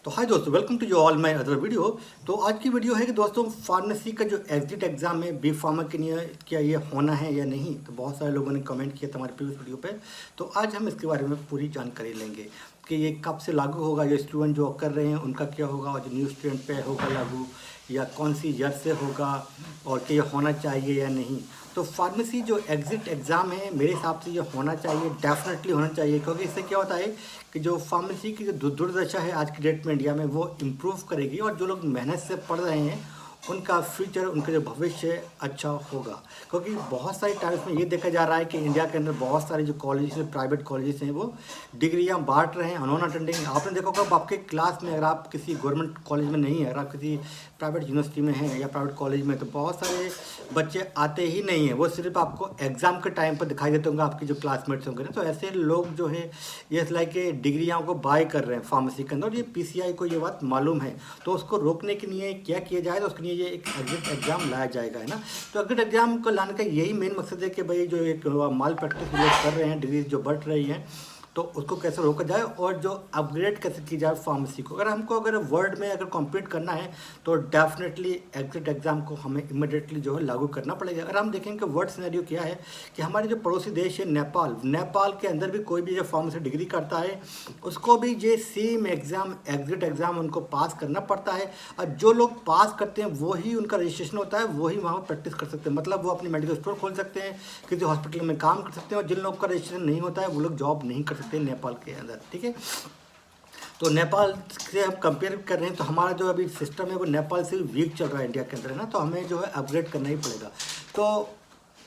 तो हाय दोस्तों, welcome to your all my other video. तो आज की वीडियो है कि दोस्तों फार्मेसी का जो एग्जिट एग्जाम है बी फार्मा के लिए क्या ये होना है या नहीं। तो बहुत सारे लोगों ने कमेंट किया था हमारे प्रीवियस वीडियो पे। तो आज हम इसके बारे में पूरी जानकारी लेंगे कि ये कब से लागू होगा, जो स्टूडेंट जो कर रहे हैं उनका क्या होगा, और जो न्यू स्टूडेंट पे होगा लागू, या कौन सी ईयर से होगा, और क्या ये होना चाहिए या नहीं। तो फार्मेसी जो एग्जिट एग्ज़ाम है मेरे हिसाब से ये होना चाहिए, डेफिनेटली होना चाहिए, क्योंकि इससे क्या होता है कि जो फार्मेसी की जो दुर्दशा है आज की डेट में इंडिया में वो इम्प्रूव करेगी, और जो लोग मेहनत से पढ़ रहे हैं उनका फ्यूचर, उनका जो भविष्य अच्छा होगा। क्योंकि बहुत सारे टाइम्स में ये देखा जा रहा है कि इंडिया के अंदर बहुत सारे जो कॉलेज हैं, प्राइवेट कॉलेज हैं, वो डिग्रियां बांट रहे हैं नॉन अटेंडिंग। आपने देखा होगा आपके क्लास में, अगर आप किसी गवर्नमेंट कॉलेज में नहीं है, अगर आप किसी प्राइवेट यूनिवर्सिटी में हैं या प्राइवेट कॉलेज में, तो बहुत सारे बच्चे आते ही नहीं हैं। वो सिर्फ आपको एग्ज़ाम के टाइम पर दिखाई देते होंगे, आपके जो क्लासमेट्स होंगे ना। तो ऐसे लोग जो है ये लाइक डिग्रियाँ को बाय कर रहे हैं फार्मेसी के अंदर, और ये PCI को ये बात मालूम है। तो उसको रोकने के लिए क्या किया जाए, तो उसके लिए ये एक एग्जिट एग्जाम लाया जाएगा, है ना। तो एग्जिट एग्जाम को लाने का यही मेन मकसद है कि भाई जो एक माल प्रैक्टिस लोग कर रहे हैं, डिग्री जो बढ़ रही हैं, तो उसको कैसे रोका जाए और जो अपग्रेड कैसे की जाए फार्मेसी को। अगर वर्ल्ड में अगर कॉम्पीट करना है तो डेफिनेटली एग्जिट एग्ज़ाम को हमें इमिडिएटली जो है लागू करना पड़ेगा। अगर हम देखें कि वर्ल्ड सिनेरियो क्या है कि हमारे जो पड़ोसी देश है नेपाल के अंदर भी कोई भी जो फार्मेसी डिग्री करता है उसको भी ये सेम एग्ज़ाम एग्जिट एग्ज़ाम उनको पास करना पड़ता है, और जो लोग पास करते हैं वही उनका रजिस्ट्रेशन होता है, वही वहाँ पर प्रैक्टिस कर सकते हैं। मतलब वो अपनी मेडिकल स्टोर खोल सकते हैं, किसी हॉस्पिटल में काम कर सकते हैं, और जिन लोगों का रजिस्ट्रेशन नहीं होता है वो लोग जॉब नहीं कर सकते नेपाल के अंदर, ठीक है। तो नेपाल से हम कंपेयर कर रहे हैं तो हमारा जो अभी सिस्टम है वो नेपाल से वीक चल रहा है इंडिया के अंदर, है ना। तो हमें जो है अपग्रेड करना ही पड़ेगा। तो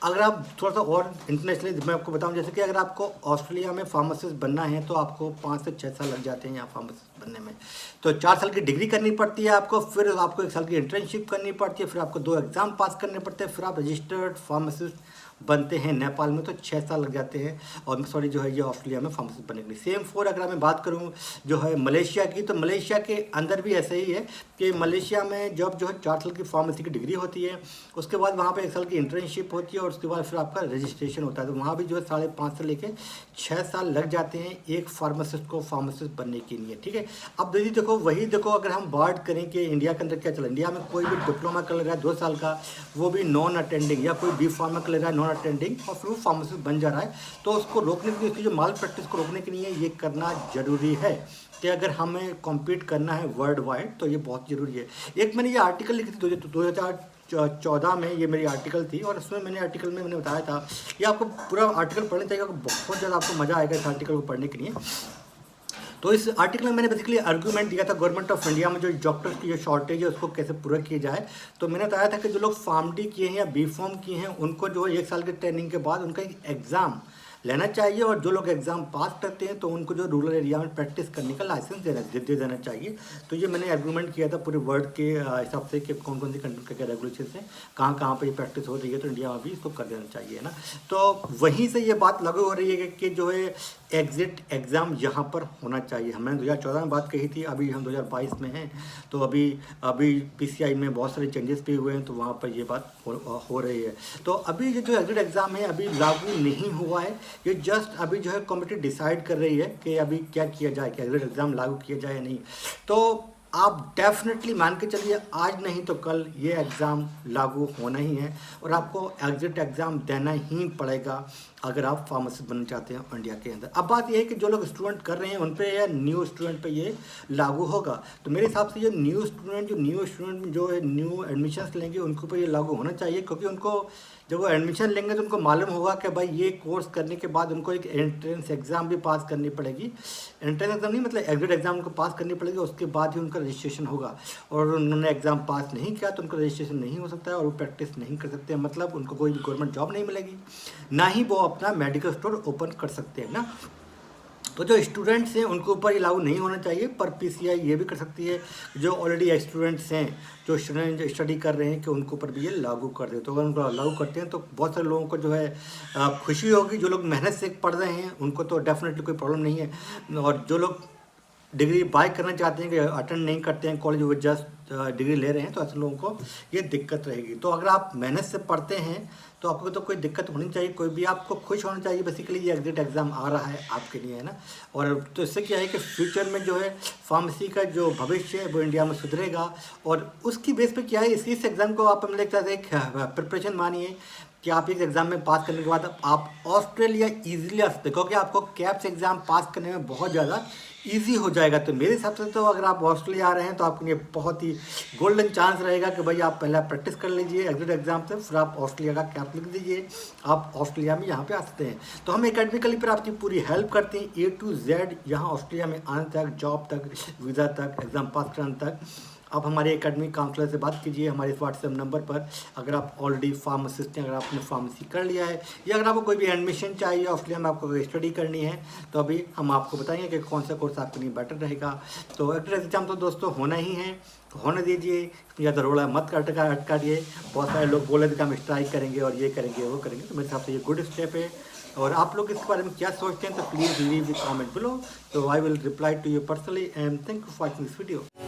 अगर आप थोड़ा सा और इंटरनेशनली मैं आपको बताऊं, जैसे कि अगर आपको ऑस्ट्रेलिया में फार्मासिस्ट बनना है तो आपको 5 से 6 साल लग जाते हैं यहाँ फार्मासिस्ट बनने में। तो 4 साल की डिग्री करनी पड़ती है आपको, फिर आपको 1 साल की इंटर्नशिप करनी पड़ती है, फिर आपको 2 एग्ज़ाम पास करने पड़ते हैं, फिर आप रजिस्टर्ड फार्मासिस्ट बनते हैं नेपाल में। तो 6 साल लग जाते हैं, और सॉरी जो है ये ऑस्ट्रेलिया में फार्मासिस्ट बनने के लिए। सेम फोर अगर मैं बात करूँ जो है मलेशिया की, तो मलेशिया के अंदर भी ऐसे ही है कि मलेशिया में जब जो है 4 साल की फार्मेसी की डिग्री होती है, उसके बाद वहाँ पे 1 साल की इंटर्नशिप होती है, और उसके बाद फिर आपका रजिस्ट्रेशन होता है। तो वहाँ भी जो है 5.5 से लेकर 6 साल लग जाते हैं एक फार्मासिस्ट को फार्मासिस्ट बनने के लिए, ठीक है। अब दीदी देखो अगर हम बात करें कि इंडिया के अंदर क्या चला, इंडिया में कोई भी डिप्लोमा कर ले रहा है 2 साल का, वो भी नॉन अटेंडिंग, या कोई बी फार्मा कर ले रहा है नॉन अटेंडिंग, और फिर वो फार्मासिस्ट बन जा रहा है, तो उसको रोकने के लिए, उसकी जो माल प्रैक्टिस को रोकने के लिए ये करना जरूरी है कि अगर हमें कॉम्पीट करना है वर्ल्ड वाइड तो ये बहुत ज़रूरी है। एक मैंने ये आर्टिकल लिखी थी 2014 में, ये मेरी आर्टिकल थी, और उसमें मैंने आर्टिकल में मैंने बताया था, ये आपको पूरा आर्टिकल पढ़ना चाहिए, बहुत ज़्यादा आपको मज़ा आएगा इस आर्टिकल को पढ़ने के लिए। तो इस आर्टिकल में मैंने बेसिकली आर्गूमेंट दिया था गवर्नमेंट ऑफ इंडिया में जो डॉक्टर्स की जो शॉर्टेज है उसको कैसे पूरा किया जाए। तो मैंने बताया था कि जो लोग फार्मडी किए हैं या बी फार्म किए हैं उनको जो है 1 साल की ट्रेनिंग के बाद उनका एक एग्ज़ाम लेना चाहिए, और जो लोग एग्ज़ाम पास करते हैं तो उनको जो रूरल एरिया में प्रैक्टिस करने का लाइसेंस दे देना चाहिए। तो ये मैंने एग्रीमेंट किया था पूरे वर्ल्ड के हिसाब से कि कौन कौन सी कंट्री के क्या रेगुलेशन है, कहाँ कहाँ पर ये प्रैक्टिस हो रही है, तो इंडिया में भी इसको कर देना चाहिए, है ना। तो वहीं से ये बात लागू हो रही है कि जो है एग्जिट एग्ज़ाम यहाँ पर होना चाहिए। हमने 2014 में बात कही थी, अभी हम 2022 में हैं, तो अभी PCI में बहुत सारे चेंजेस भी हुए हैं, तो वहाँ पर ये बात हो रही है। तो अभी ये जो एग्जिट एग्ज़ाम है अभी लागू नहीं हुआ है, ये जस्ट अभी जो है कमेटी डिसाइड कर रही है कि अभी क्या किया जाए, कि एग्जिट एग्ज़ाम लागू किया जाए या नहीं। तो आप डेफिनेटली मान के चलिए आज नहीं तो कल ये एग्ज़ाम लागू होना ही है, और आपको एग्जिट एग्ज़ाम देना ही पड़ेगा अगर आप फार्मासिस्ट बनना चाहते हैं इंडिया के अंदर। अब बात यह है कि जो लोग स्टूडेंट कर रहे हैं उन पे या न्यू स्टूडेंट पे ये लागू होगा। तो मेरे हिसाब से ये न्यू स्टूडेंट जो है न्यू एडमिशन्स लेंगे उनके ऊपर ये लागू होना चाहिए, क्योंकि उनको जब वो एडमिशन लेंगे तो उनको मालूम होगा कि भाई ये कोर्स करने के बाद उनको एक एंट्रेंस एग्ज़ाम भी पास करनी पड़ेगी। एंट्रेंस एग्ज़ाम नहीं, मतलब एग्जिट एग्ज़ाम उनको पास करनी पड़ेगी, उसके बाद ही उनका रजिस्ट्रेशन होगा। और उन्होंने एग्ज़ाम पास नहीं किया तो उनका रजिस्ट्रेशन नहीं हो सकता है, और वो प्रैक्टिस नहीं कर सकते, मतलब उनको कोई भी गवर्नमेंट जॉब नहीं मिलेगी, ना ही वो अपना मेडिकल स्टोर ओपन कर सकते हैं ना। तो जो स्टूडेंट्स हैं उनके ऊपर ये लागू नहीं होना चाहिए, पर PCI ये भी कर सकती है जो ऑलरेडी स्टूडेंट्स हैं, जो स्टूडेंट स्टडी कर रहे हैं, कि उनको ऊपर भी ये लागू कर दे। तो अगर उनको लागू करते हैं तो बहुत सारे लोगों को जो है खुशी होगी। जो लोग मेहनत से पढ़ रहे हैं उनको तो डेफिनेटली कोई प्रॉब्लम नहीं है, और जो लोग डिग्री बाय करना चाहते हैं कि अटेंड नहीं करते हैं कॉलेज, वो जस्ट डिग्री ले रहे हैं, तो ऐसे लोगों को ये दिक्कत रहेगी। तो अगर आप मेहनत से पढ़ते हैं तो आपको तो कोई दिक्कत होनी चाहिए, कोई भी आपको खुश होना चाहिए। बेसिकली ये एग्जिट एग्ज़ाम आ रहा है आपके लिए, है ना। और तो इससे क्या है कि फ्यूचर में जो है फार्मेसी का जो भविष्य है वो इंडिया में सुधरेगा। और उसकी बेस पे क्या है, इस एग्ज़ाम को आप हम एक तरह से प्रिपरेशन मानिए कि आप इस एग्ज़ाम में पास करने के बाद आप ऑस्ट्रेलिया ईजिली आ सकते, क्योंकि आपको कैप्स एग्ज़ाम पास करने में बहुत ज़्यादा ईजी हो जाएगा। तो मेरे हिसाब से तो अगर आप ऑस्ट्रेलिया आ रहे हैं तो आपके लिए बहुत ही गोल्डन चांस रहेगा कि भाई आप पहले प्रैक्टिस कर लीजिए एग्जिट एग्ज़ाम से, फिर आप ऑस्ट्रेलिया का कैप लिख दीजिए, आप ऑस्ट्रेलिया में यहाँ पे आ सकते हैं। तो हम एकेडमिकली पर आपकी पूरी हेल्प करते हैं A to Z, यहाँ ऑस्ट्रेलिया में आने तक, जॉब तक, वीज़ा तक, एग्ज़ाम पास कराने तक। आप हमारे एकेडमिक काउंसलर से बात कीजिए हमारे इस व्हाट्सएप नंबर पर। अगर आप ऑलरेडी फार्मासिस्ट हैं, अगर आपने फार्मेसी कर लिया है, या अगर आपको कोई भी एडमिशन चाहिए ऑस्ट्रेलिया में, आपको कोई स्टडी करनी है, तो अभी हम आपको बताएंगे कि कौन सा कोर्स आपके लिए बेटर रहेगा। तो एग्जिट एग्जाम तो दोस्तों होना ही है, होने दीजिए, ज़्यादा रोड़ा मत अटकाइए। बहुत सारे लोग बोले थे कि हम स्ट्राइक करेंगे और ये करेंगे वो करेंगे, तो मेरे हिसाब से ये गुड स्टेप है। और आप लोग इसके बारे में क्या सोचते हैं तो please leave the comment below, तो I will reply to you personally. And thank you for watching this video.